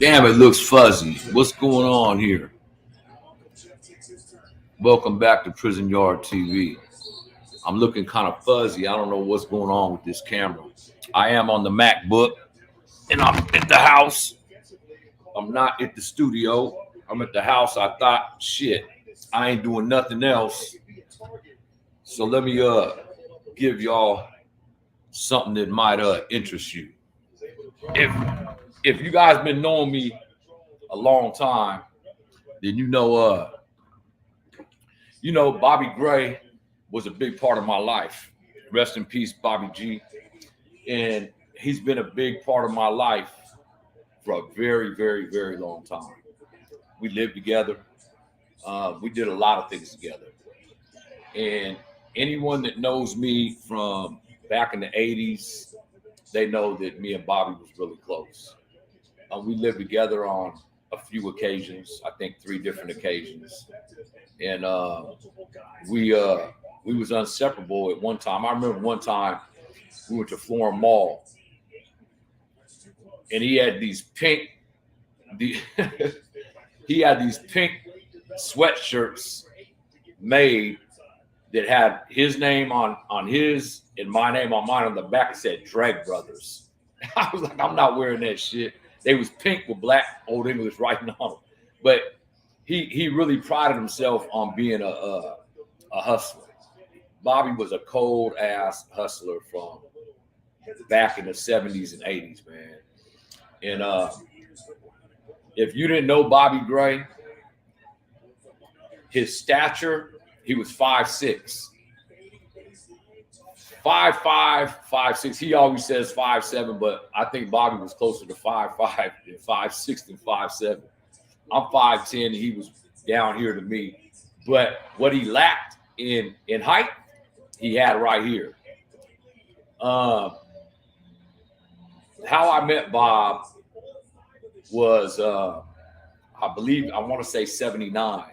Damn, it looks fuzzy. What's going on here? Welcome back to Prison Yard TV. I'm looking kind of fuzzy. I don't know what's going on with this camera. I am on the MacBook, and I'm at the house. I'm not at the studio. I'm at the house. I thought, shit, I ain't doing nothing else. So let me give y'all something that might interest you. If you guys been knowing me a long time, then you know Bobby Gray was a big part of my life. Rest in peace, Bobby G. And he's been a big part of my life for a very, very, very long time. We lived together. We did a lot of things together. And anyone that knows me from back in the 80s, they know that me and Bobby was really close. We lived together on a few occasions, I think 3 different occasions. And we was inseparable at one time. I remember one time we went to Florham Mall, and he had these pink sweatshirts made that had his name on his and my name on mine. On the back it said Drag Brothers. I was like, I'm not wearing that shit. They was pink with black Old English writing on them. But he really prided himself on being a hustler. Bobby was a cold ass hustler from back in the 70s and 80s, man. And if you didn't know Bobby Gray, his stature, he was 5'6". 5'5", 5'6". He always says 5'7", but I think Bobby was closer to 5'5" than 5'6" than 5'7". I'm 5'10", and he was down here to me. But what he lacked in height, he had right here. How I met Bob was, I want to say 79.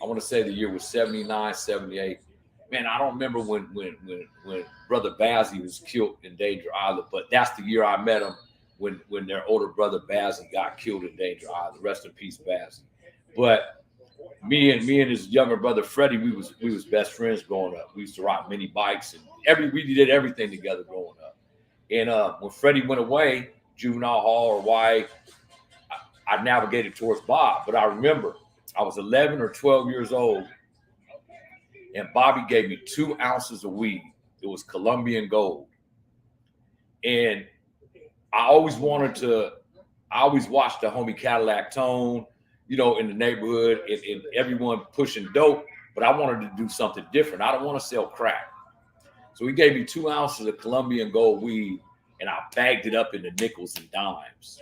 I want to say the year was 79, 78. Man, I don't remember when Brother Bazzi was killed in Danger Island, but that's the year I met him when their older brother Bazzi got killed in Danger Island. Rest in peace, Bazzi. But me and his younger brother Freddie, we was best friends growing up. We used to ride mini bikes and we did everything together growing up. And when Freddie went away, juvenile hall or why, I navigated towards Bob. But I remember I was 11 or 12 years old, and Bobby gave me 2 ounces of weed. It was Colombian gold. And I always watched the homie Cadillac Tone, in the neighborhood and everyone pushing dope, but I wanted to do something different. I don't want to sell crack. So he gave me 2 ounces of Colombian gold weed, and I bagged it up into nickels and dimes.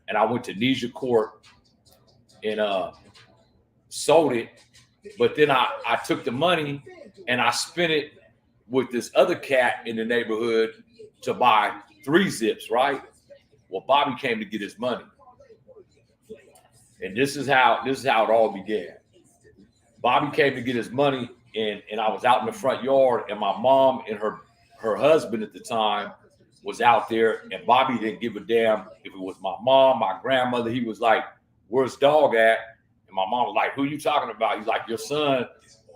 And I went to Nisha Court and sold it. But then I took the money and I spent it with this other cat in the neighborhood to buy 3 zips, right? Well, Bobby came to get his money. And this is how it all began. Bobby came to get his money, and I was out in the front yard, and my mom and her husband at the time was out there, and Bobby didn't give a damn if it was my mom, my grandmother. He was like, "Where's dog at?" And my mom was like, "Who you talking about?" He's like, "Your son."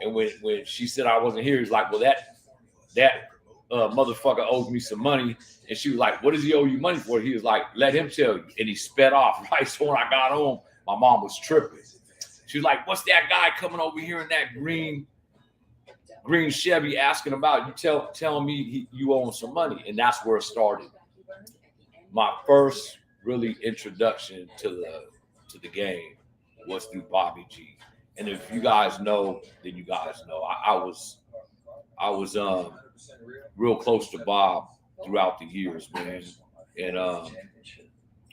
And when she said I wasn't here, he's like, "Well, that motherfucker owes me some money." And she was like, "What does he owe you money for?" He was like, "Let him tell you." And he sped off. Right. So when I got home, my mom was tripping. She was like, "What's that guy coming over here in that green Chevy asking about you? Telling me you owe him some money?" And that's where it started. My first really introduction to the game was through Bobby G. And if you guys know, then you guys know. I was real close to Bob throughout the years, man. And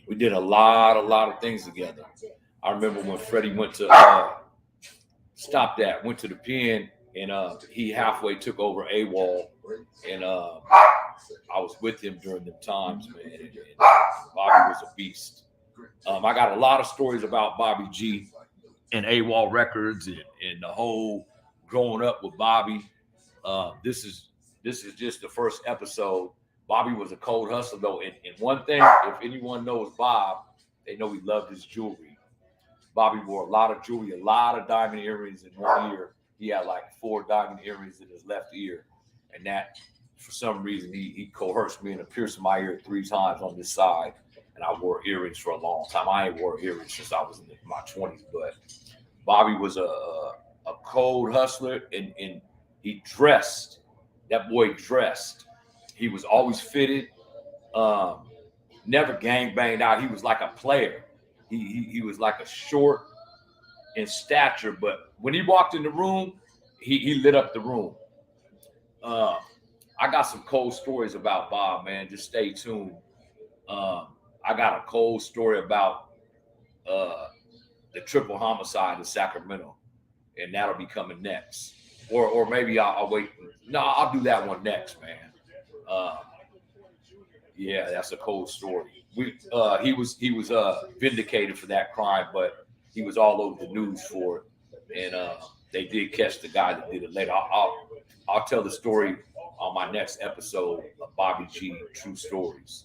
we did a lot of things together. I remember when Freddie went to went to the pen, and he halfway took over AWOL, and I was with him during the times, man. And Bobby was a beast. I got a lot of stories about Bobby G and AWOL Records and the whole growing up with Bobby. This is just the first episode. Bobby was a cold hustler though, and one thing, if anyone knows Bob, they know he loved his jewelry. Bobby wore a lot of jewelry, a lot of diamond earrings in one ear. He had like 4 diamond earrings in his left ear, and that for some reason he coerced me into piercing my ear 3 times on this side. And I wore earrings for a long time. I ain't wore earrings since I was in my 20s, but Bobby was a cold hustler, and he dressed. That boy dressed. He was always fitted. Never gang banged out. He was like a player. He was like a short in stature, but when he walked in the room, he lit up the room. I got some cold stories about Bob, man. Just stay tuned. I got a cold story about the triple homicide in Sacramento, and that'll be coming next. Or maybe I'll wait. No, I'll do that one next, man. Yeah, that's a cold story. He was vindicated for that crime, but he was all over the news for it, and they did catch the guy that did it later. I'll tell the story on my next episode of Bobby G True Stories.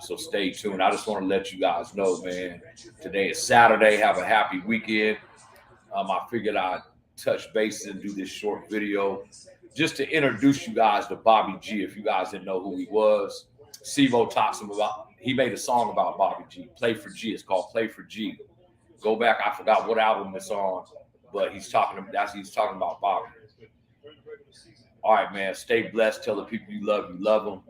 So stay tuned. I just want to let you guys know, man, today is Saturday. Have a happy weekend. I figured I'd touch base and do this short video just to introduce you guys to Bobby G. If you guys didn't know who he was, Sivo talks about. He made a song about Bobby G. Play for G. It's called Play for G. Go back. I forgot what album it's on, but he's talking about Bobby. All right, man. Stay blessed. Tell the people you love them,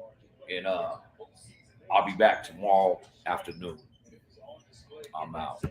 and I'll be back tomorrow afternoon. I'm out.